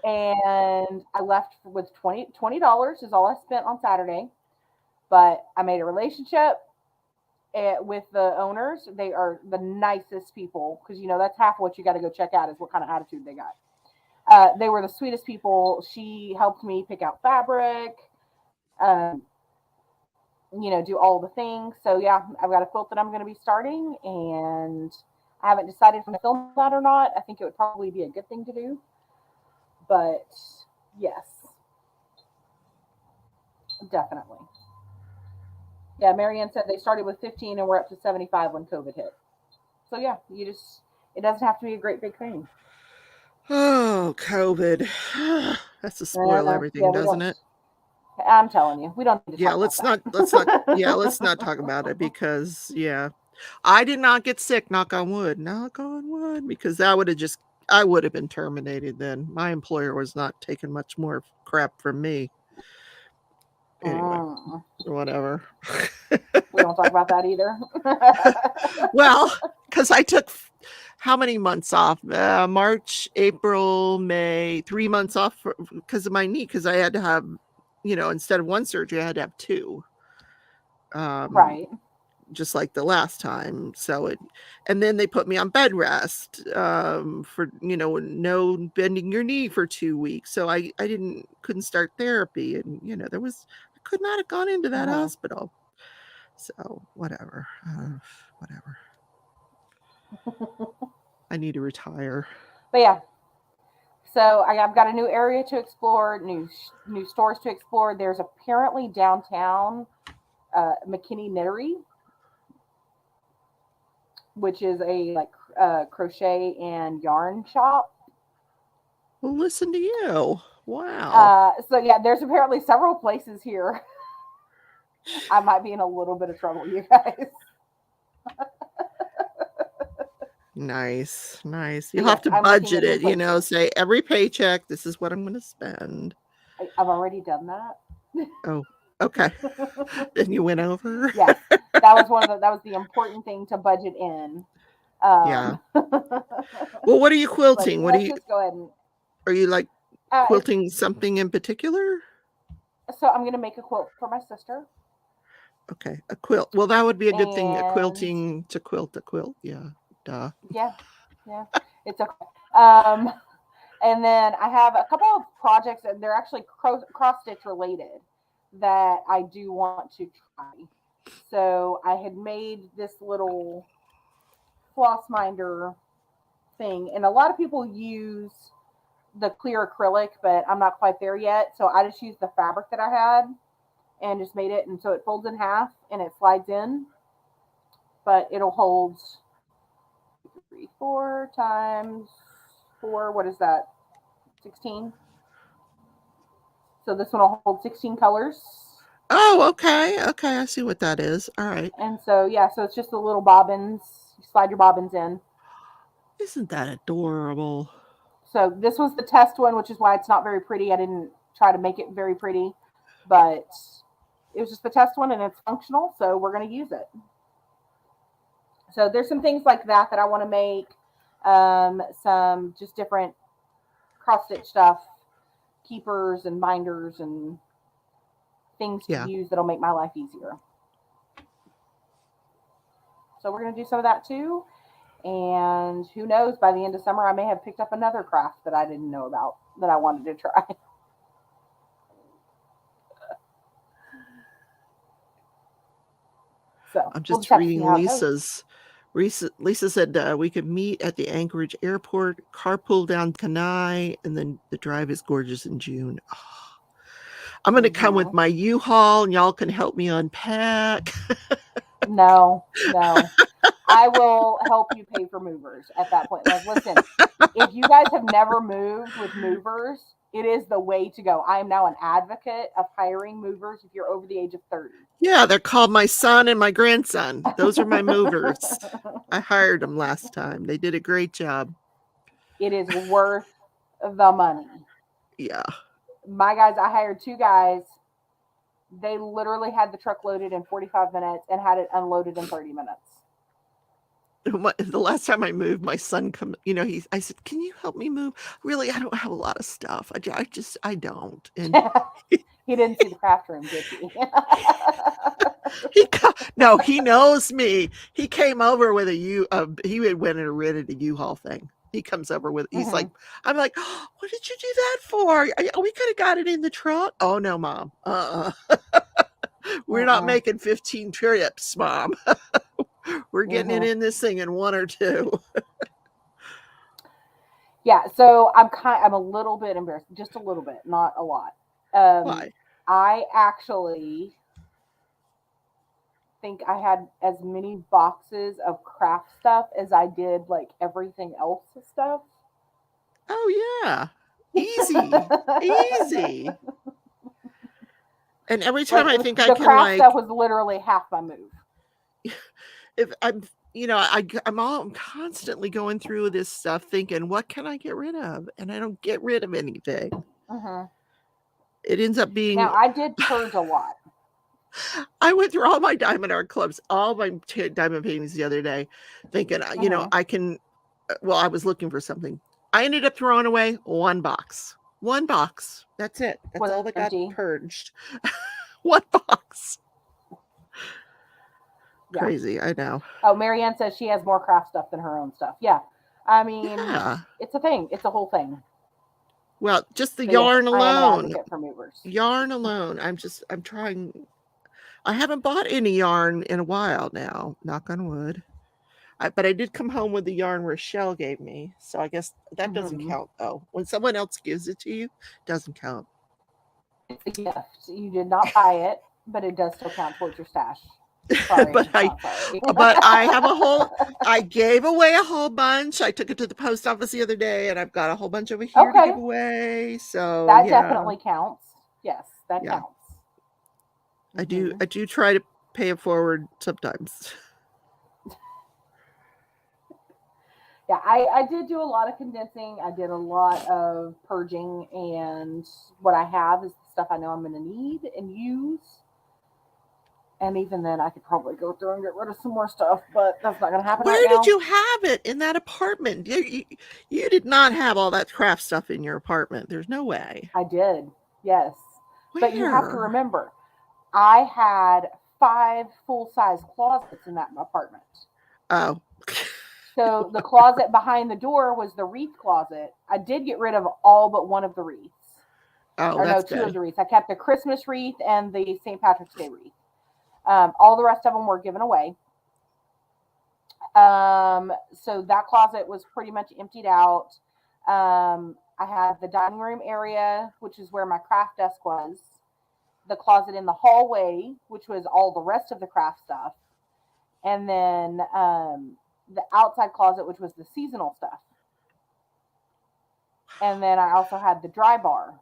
and I left with $20 is all I spent on Saturday. But I made a relationship with the owners. They are the nicest people because, that's half what you got to go check out is what kind of attitude they got. They were the sweetest people. She helped me pick out fabric. Um, do all the things. So yeah, I've got a quilt that I'm going to be starting, and I haven't decided if I'm going to film that or not. I think it would probably be a good thing to do, but yes, definitely. Yeah, Marianne said they started with 15 and we're up to 75 when COVID hit. So yeah, it doesn't have to be a great big thing.
Oh, COVID. Has to spoil
Yeah,
everything,
we
doesn't
don't.
it?
I'm telling you, we don't need to
Yeah,
talk about
let's not talk about it because yeah. I did not get sick, knock on wood, because that would have just I would have been terminated then. My employer was not taking much more crap from me. Anyway,
Mm,
whatever.
we don't talk about that either.
Well, because I took how many months off? March, April, May, 3 months off because of my knee, because I had to have, instead of one surgery, I had to have two.
Right.
Just like the last time. And then they put me on bed rest for, no bending your knee for 2 weeks. So I couldn't start therapy. And, I could not have gone into that hospital. So whatever. Whatever. I need to retire.
But yeah, so I've got a new area to explore, new stores to explore. There's apparently downtown McKinney Knittery, which is a crochet and yarn shop.
Well, listen to you. Wow.
So yeah, there's apparently several places here. I might be in a little bit of trouble, you guys.
Nice. You'll
Yes,
have to
I'm looking
budget
at new
it,
places.
say every paycheck, this is what I'm going to spend.
I've already done that.
Oh, okay. Then you went over?
Yes, that was the important thing to budget in.
Yeah. Well, what are you
Like,
quilting?
let's just go ahead and.
Are you like
It's,
quilting something in particular?
so I'm going to make a quilt for my sister.
Okay, a quilt. Well, that would be a good thing.
And
Quilting to quilt a quilt. Yeah, duh.
yeah, it's okay. And then I have a couple of projects, and they're actually cross stitch related that I do want to try. So I had made this little floss minder thing, and a lot of people use the clear acrylic, but I'm not quite there yet. So I just used the fabric that I had and just made it, and so it folds in half and it slides in, but it'll hold 4 times 4. What is that? 16. So this one will hold 16 colors.
Oh, okay. I see what that is. All right.
And so yeah, so it's just the little bobbins. You slide your bobbins in.
Isn't that adorable?
So this was the test one, which is why it's not very pretty. I didn't try to make it very pretty, but it was just the test one and it's functional, so we're going to use it. So there's some things like that I want to make, some just different cross-stitch stuff, keepers and binders and things to use that'll make my life easier. So we're going to do some of that too. And who knows, by the end of summer, I may have picked up another craft that I didn't know about that I wanted to try. So
I'm just reading Lisa's. Lisa said we could meet at the Anchorage airport, carpool down Kenai, and then the drive is gorgeous in June. Oh. I'm going to come with my U-Haul, and y'all can help me unpack.
No. I will help you pay for movers at that point. Like, listen, if you guys have never moved with movers, it is the way to go. I am now an advocate of hiring movers if you're over the age of 30.
Yeah, they're called my son and my grandson. Those are my movers. I hired them last time. They did a great job.
It is worth the money.
Yeah.
My guys, I hired 2 guys. They literally had the truck loaded in 45 minutes and had it unloaded in 30 minutes.
The last time I moved, my son I said, "Can you help me move?" Really, I don't have a lot of stuff. I don't. And
he didn't see the craft room, did he?
He knows me. He came over with he went and rented a U-Haul thing. He comes over with, he's like, I'm like, oh, what did you do that for? We could have got it in the truck. Oh no, Mom. We're not making 15 trips, Mom. We're getting it in this thing in 1 or 2.
Yeah, so I'm a little bit embarrassed, just a little bit, not a lot.
Why?
I actually think I had as many boxes of craft stuff as I did like everything else stuff.
Oh yeah. Easy. Easy. And every time I think I
the
can
craft
like
stuff was literally half my move.
if I'm I'm constantly going through this stuff thinking, what can I get rid of? And I don't get rid of anything. It ends up being.
Now, I did purge a lot.
I went through all my diamond art clubs, all my diamond paintings the other day, thinking, I can. Well, I was looking for something. I ended up throwing away 1 box. 1 box. That's it. That's all that got purged. 1 box. Yeah. Crazy, I know.
Oh, Marianne says she has more craft stuff than her own stuff. Yeah. I mean, it's a thing. It's a whole thing.
Well, just the yarn alone.
I am an advocate for movers.
Yarn alone. I'm trying. I haven't bought any yarn in a while now, knock on wood. But I did come home with the yarn Rochelle gave me. So I guess that doesn't count, though. When someone else gives it to you, it doesn't count.
It's a gift. You did not buy it, but it does still count towards your stash. Sorry,
but I have a whole. I gave away a whole bunch. I took it to the post office the other day, and I've got a whole bunch over here to give away. So
that definitely counts. Yes, that counts.
I do try to pay it forward sometimes.
Yeah, I did do a lot of condensing. I did a lot of purging, and what I have is the stuff I know I'm going to need and use. And even then, I could probably go through and get rid of some more stuff, but that's not going to happen.
Where did you have it in that apartment? You did not have all that craft stuff in your apartment. There's no way.
I did, yes. Where? But you have to remember, I had 5 full-size closets in that apartment.
Oh.
So the closet behind the door was the wreath closet. I did get rid of all but 1 of the wreaths.
Oh, or that's
2 of the wreaths. I kept the Christmas wreath and the St. Patrick's Day wreath. All the rest of them were given away. So that closet was pretty much emptied out. I had the dining room area, which is where my craft desk was. The closet in the hallway, which was all the rest of the craft stuff. And then the outside closet, which was the seasonal stuff. And then I also had the dry bar.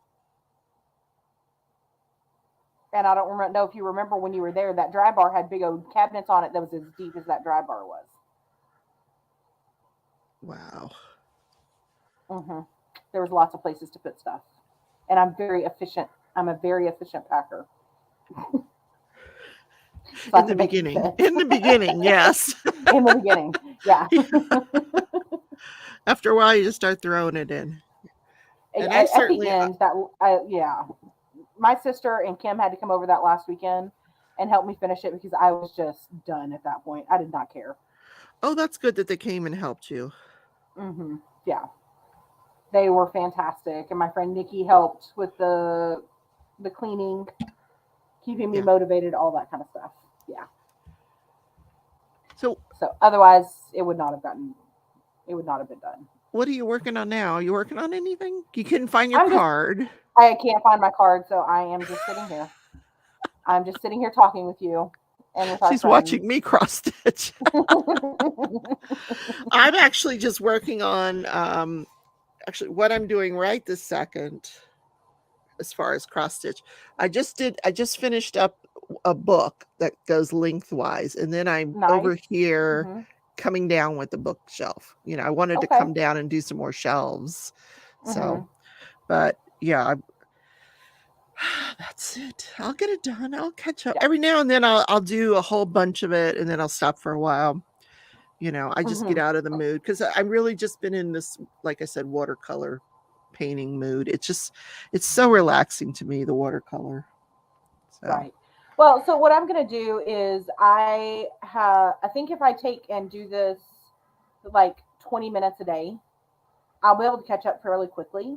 And I don't know if you remember when you were there, that dry bar had big old cabinets on it that was as deep as that dry bar was.
Wow.
There was lots of places to put stuff. And I'm very efficient. I'm a very efficient packer.
So in the beginning, yes.
In the beginning, yeah.
After a while, you just start throwing it in.
And at the end, my sister and Kim had to come over that last weekend and help me finish it because I was just done at that point. I did not care.
Oh, that's good that they came and helped you.
Yeah, they were fantastic, and my friend Nikki helped with the cleaning, keeping me motivated, all that kind of stuff. Yeah.
So
otherwise, it would not have been done.
What are you working on now? Are you working on anything? You couldn't find your card.
I can't find my card, so I am just sitting here. I'm just sitting here talking with you. And with
She's watching me cross stitch. I'm actually just working on what I'm doing right this second as far as cross stitch. I just finished up a book that goes lengthwise, and then I'm over here coming down with the bookshelf. I wanted to come down and do some more shelves. So, but yeah, that's it. I'll get it done. I'll catch up. Every now and then I'll do a whole bunch of it, and then I'll stop for a while. I just get out of the mood because I've really just been in this, like I said, watercolor painting mood. It's so relaxing to me, the watercolor. So.
Right. Well, so what I'm going to do is I think if I take and do this like 20 minutes a day, I'll be able to catch up fairly quickly.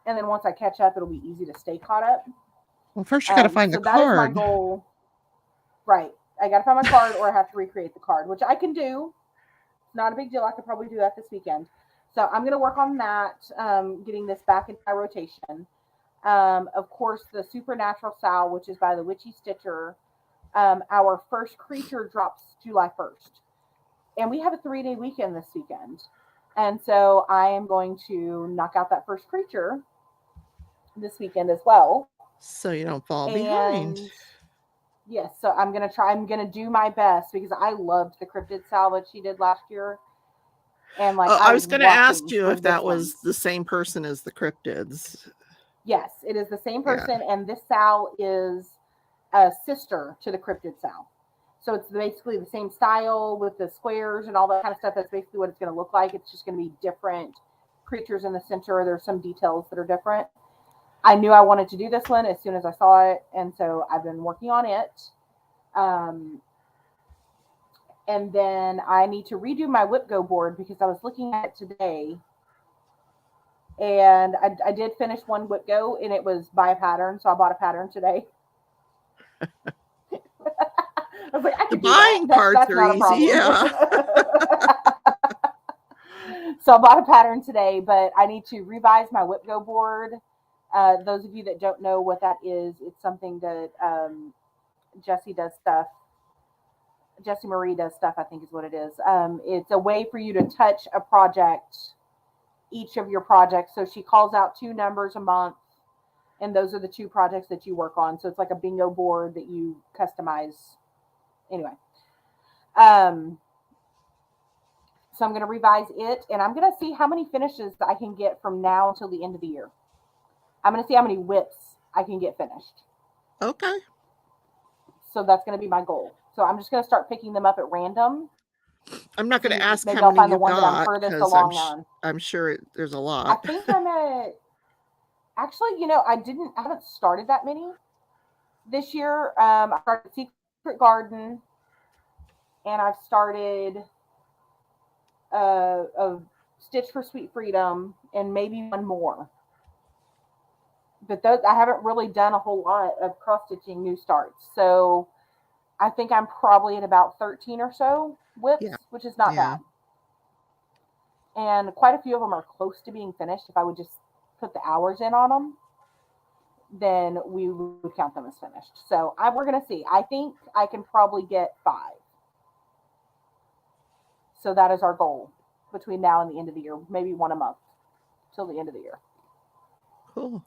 And then once I catch up, it'll be easy to stay caught up.
Well, first you got to find the
So that is my
card.
goal. Right. I got to find my card, or I have to recreate the card, which I can do. It's not a big deal. I could probably do that this weekend. So I'm going to work on that, getting this back into my rotation. Of course, the Supernatural Sal, which is by the Witchy Stitcher. Our first creature drops July 1st. And we have a 3-day weekend this weekend. And so I am going to knock out that first creature this weekend as well.
So you don't fall behind.
Yes, so I'm gonna do my best because I loved the cryptid salvage she did last year. And like
I was going to ask you if that
one.
was the same person as the cryptids.
Yes, it is the same person, and this Sal is a sister to the cryptid Sal. So it's basically the same style with the squares and all that kind of stuff. That's basically what it's going to look like. It's just going to be different creatures in the center. There's some details that are different. I knew I wanted to do this one as soon as I saw it, and so I've been working on it. And then I need to redo my whip go board because I was looking at it today, and I did finish one whip go, and it was by a pattern, so I bought a pattern today. I was like, I
The
can do
buying
that.
parts
That's
are
not
easy,
a problem. So I bought a pattern today, but I need to revise my whip go board. Those of you that don't know what that is, it's something that Jessie does stuff. Jessie Marie does stuff, I think is what it is. It's a way for you to touch a project, each of your projects. So she calls out 2 numbers a month, and those are the 2 projects that you work on. So it's like a bingo board that you customize. Anyway. So I'm going to revise it, and I'm going to see how many finishes I can get from now until the end of the year. I'm going to see how many whips I can get finished.
Okay.
So that's going to be my goal. So I'm just going to start picking them up at random.
I'm not going to ask
maybe
how
I'll
many
find
you
the one that I'm
got
furthest
because
along on.
I'm sure there's a lot.
I think I'm at, actually, you know, I haven't started that many this year. I started Secret Garden, and I've started a Stitch for Sweet Freedom, and maybe one more. But those, I haven't really done a whole lot of cross stitching new starts. So I think I'm probably at about 13 or so whips, which is not bad. And quite a few of them are close to being finished. If I would just put the hours in on them, then we would count them as finished. So we're going to see. I think I can probably get 5. So that is our goal between now and the end of the year. Maybe 1 a month till the end of the year.
Cool.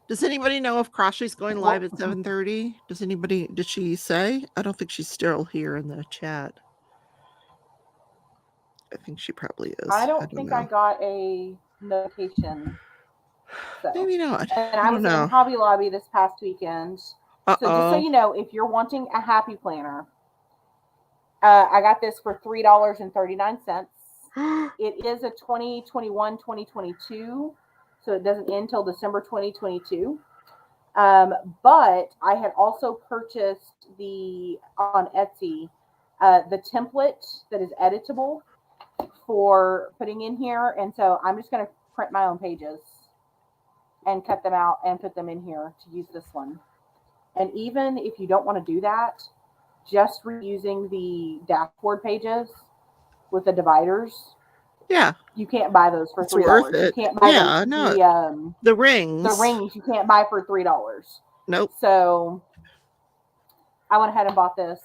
Does anybody know if Crochet's going live at 7:30? Did she say? I don't think she's still here in the chat. I think she probably is.
I don't think I got a notification. So.
Maybe not.
And I was in Hobby Lobby this past weekend. So just so you know, if you're wanting a happy planner, I got this for $3.39. It is a 2021-2022. So it doesn't end until December 2022. But I had also purchased on Etsy, the template that is editable for putting in here. And so I'm just going to print my own pages and cut them out and put them in here to use this one. And even if you don't want to do that, just reusing the dashboard pages with the dividers. Yeah. You can't buy those for $3.
Worth it.
You can't buy
the rings.
The rings you can't buy for $3.
Nope.
So I went ahead and bought this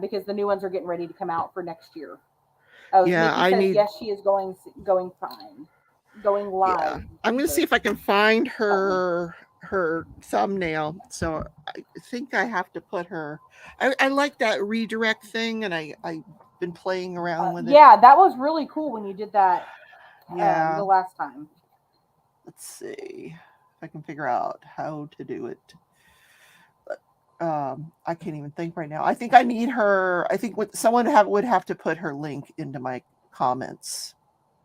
because the new ones are getting ready to come out for next year. Oh, yeah, Nikki says, yes, she is going fine. Going live.
Yeah. I'm going to see if I can find her thumbnail. So I think I have to put her. I like that redirect thing, and I've been playing around with it.
Yeah, that was really cool when you did that. The last time.
Let's see if I can figure out how to do it. But I can't even think right now. I think I need her. I think someone would have to put her link into my comments.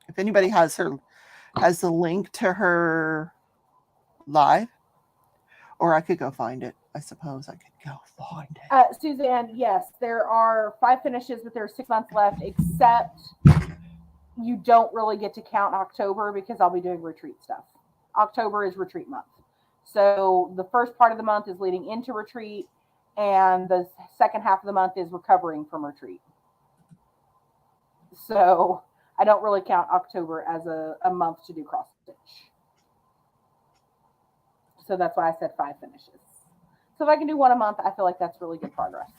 If anybody has the link to her live, or I could go find it. I suppose I could go find it.
Suzanne, yes, there are 5 finishes, but there are 6 months left, except you don't really get to count October because I'll be doing retreat stuff. October is retreat month. So the first part of the month is leading into retreat, and the second half of the month is recovering from retreat. So I don't really count October as a month to do cross stitch. So that's why I said 5 finishes. So if I can do 1 a month, I feel like that's really good progress.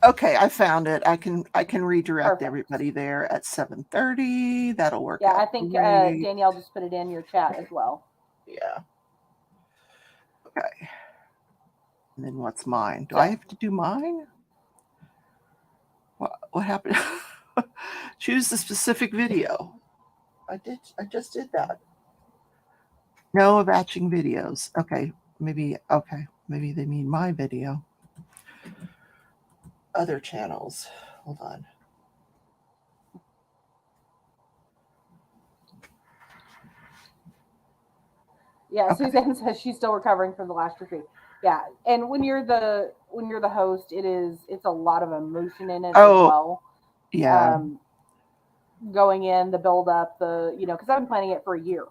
Okay, I found it. I can redirect
Perfect.
everybody there at 7:30. That'll work.
Yeah,
out
I think
great.
Danielle just put it in your chat as well.
Yeah. Okay. And then what's mine? Do I have to do mine? What happened? Choose the specific video. I just did that. No batching videos. Okay. Maybe they mean my video. Other channels. Hold on.
Yeah, okay. Suzanne says she's still recovering from the last retreat. Yeah, and when you're the host, it's a lot of emotion in it as well.
Yeah.
Going in, the build up, because I've been planning it for a year.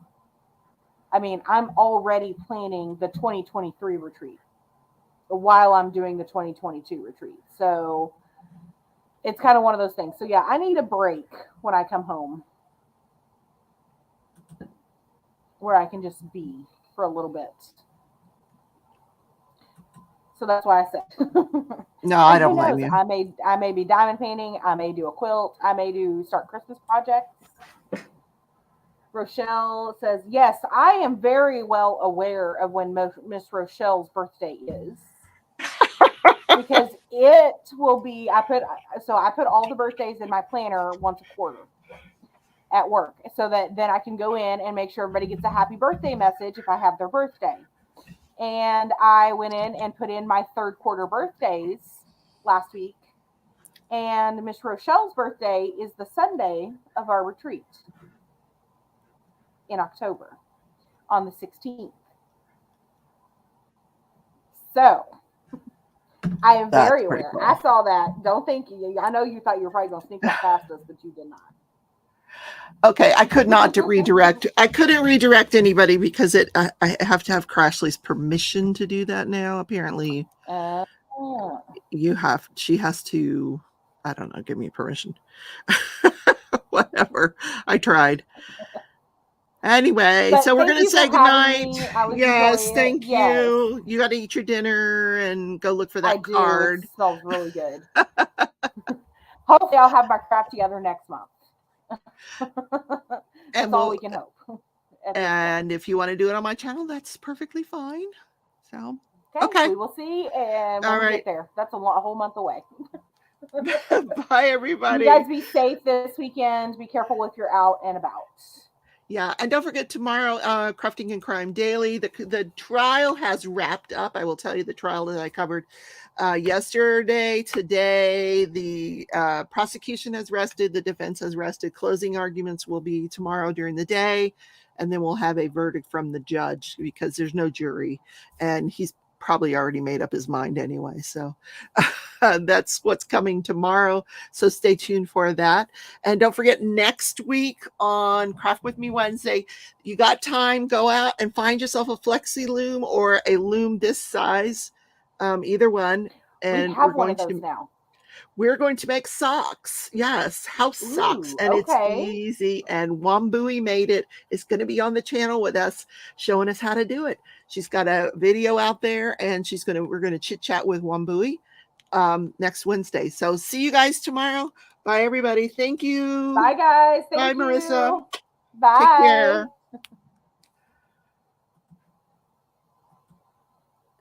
I mean, I'm already planning the 2023 retreat while I'm doing the 2022 retreat. So it's kind of one of those things. So yeah, I need a break when I come home where I can just be for a little bit. So that's why I said.
No, I don't blame you.
I may be diamond painting. I may do a quilt. I may start Christmas projects. Rochelle says, yes, I am very well aware of when Miss Rochelle's birthday is. Because it will be, I put all the birthdays in my planner once a quarter at work, so that then I can go in and make sure everybody gets a happy birthday message if I have their birthday. And I went in and put in my 3rd quarter birthdays last week. And Miss Rochelle's birthday is the Sunday of our retreat in October on the 16th. So I am very aware. Cool. I saw that. Don't think you. I know you thought you were probably going to sneak up past us, but you did not.
Okay, I could not redirect. I couldn't redirect anybody because I have to have Crashly's permission to do that now. Apparently, she has to. I don't know. Give me permission. Whatever. I tried. Anyway, so we're going to say goodnight. Yes, thank you. You got to eat your dinner and go look for that card.
It smells really good. Hopefully, I'll have my craft together next month. That's all we can hope.
And if you want to do it on my channel, that's perfectly fine. So
okay. We will see. And when we get there, that's a whole month away.
Bye, everybody.
You guys be safe this weekend. Be careful if you're out and about.
Yeah, and don't forget tomorrow, Crafting and Crime Daily. The trial has wrapped up. I will tell you the trial that I covered yesterday. Today, the prosecution has rested. The defense has rested. Closing arguments will be tomorrow during the day, and then we'll have a verdict from the judge because there's no jury, and he's probably already made up his mind anyway. So that's what's coming tomorrow. So stay tuned for that. And don't forget, next week on Craft With Me Wednesday, you got time, go out and find yourself a flexi loom or a loom this size, either one. And
we have one of those now.
We're going to make socks. Yes, house socks. And it's easy. And Wambui made it. It's going to be on the channel with us, showing us how to do it. She's got a video out there, and we're going to chit chat with Wambui next Wednesday. So see you guys tomorrow. Bye, everybody. Thank you.
Bye, guys.
Bye, Marissa.
Bye.
Take care.